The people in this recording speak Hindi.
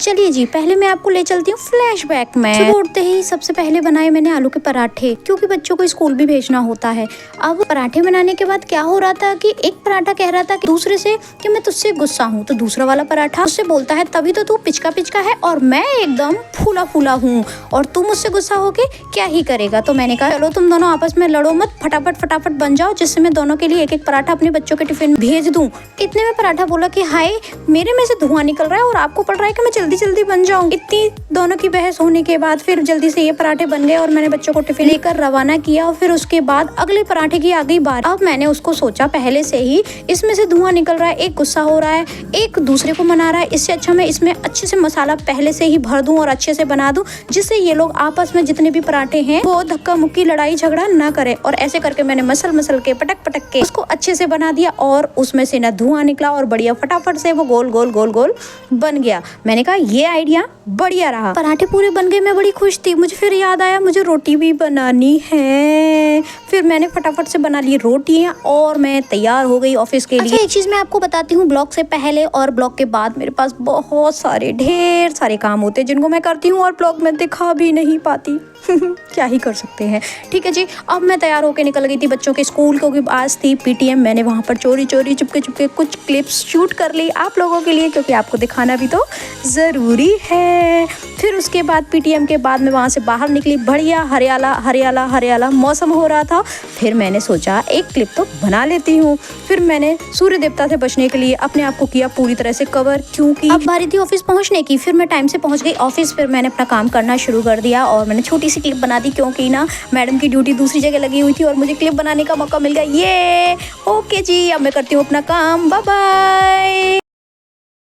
चलिए जी, पहले मैं आपको ले चलती हूँ फ्लैशबैक में। सुबह उठते ही सबसे पहले बनाए मैंने आलू के पराठे, क्योंकि बच्चों को स्कूल भी भेजना होता है। अब पराठे बनाने के बाद क्या हो रहा था कि एक पराठा कह रहा था कि दूसरे से कि मैं तुझसे गुस्सा हूँ, तो दूसरा वाला पराठा उससे बोलता है तभी तो तू पिचका पिचका है और मैं एकदम फूला फूला हूँ और तू मुझसे गुस्सा होके क्या ही करेगा। तो मैंने कहा चलो तुम दोनों आपस में लड़ो मत, फटाफट फटाफट बन जाओ, जिससे मैं दोनों के लिए एक एक पराठा अपने बच्चों के टिफिन भेज दूं। इतने में पराठा बोला कि हाय, मेरे में से धुआं निकल रहा है और आपको पड़ रहा है कि मैं जल्दी जल्दी बन जाऊं। इतनी दोनों की बहस होने के बाद फिर जल्दी से ये पराठे बन गए और मैंने बच्चों को टिफिन लेकर रवाना किया। और फिर उसके बाद अगले पराठे की आ गई बारी। अब मैंने उसको सोचा पहले से ही इसमें से धुआं निकल रहा है, एक गुस्सा हो रहा है, एक दूसरे को मना रहा है, इससे अच्छा मैं इसमें अच्छे से मसाला पहले से ही भर दूं और अच्छे से बना दूं, जिससे ये लोग आपस में जितने भी पराठे हैं वो धक्का मुक्की लड़ाई झगड़ा ना करे। और ऐसे करके मैंने मसल के पटक के उसको अच्छे से बना दिया और उसमें से ना धुआं निकला और बढ़िया फटाफट से वो गोल गोल गोल गोल बन गया। मैंने कहा ये आइडिया बढ़िया रहा। पराठे पूरे बन गए, मैं बड़ी खुश थी। मुझे फिर याद आया मुझे रोटी भी बनानी है। फिर मैंने फटाफट से बना ली रोटियां और मैं तैयार हो गई ऑफिस के लिए। एक चीज मैं आपको बताती हूँ, ब्लॉग से पहले और ब्लॉग के बाद मेरे पास बहुत सारे ढेर सारे काम होते हैं जिनको मैं करती हूँ और ब्लॉग में दिखा भी नहीं पाती। क्या ही कर सकते हैं। ठीक है जी, अब मैं तैयार होकर निकल गई थी बच्चों के स्कूल, क्योंकि आज थी पीटीएम। मैंने वहाँ पर चोरी चुपके कुछ क्लिप्स शूट कर ली आप लोगों के लिए, क्योंकि आपको दिखाना भी तो ज़रूरी है। फिर उसके बाद पीटीएम के बाद मैं वहाँ से बाहर निकली, बढ़िया हरियाला हरियाला हरियाला मौसम हो रहा था। फिर मैंने सोचा एक क्लिप तो बना लेती हूँ। फिर मैंने सूर्य देवता से बचने के लिए अपने आप को किया पूरी तरह से कवर, क्योंकि अब बारी थी ऑफिस पहुँचने की। फिर मैं टाइम से पहुँच गई ऑफिस। फिर मैंने अपना काम करना शुरू कर दिया और मैंने छोटी सी क्लिप बना दी, क्योंकि ना मैडम की ड्यूटी दूसरी जगह लगी हुई थी और मुझे क्लिप बनाने का मौका मिल गया। ये ओके जी, अब मैं करती हूँ अपना काम। Bye bye.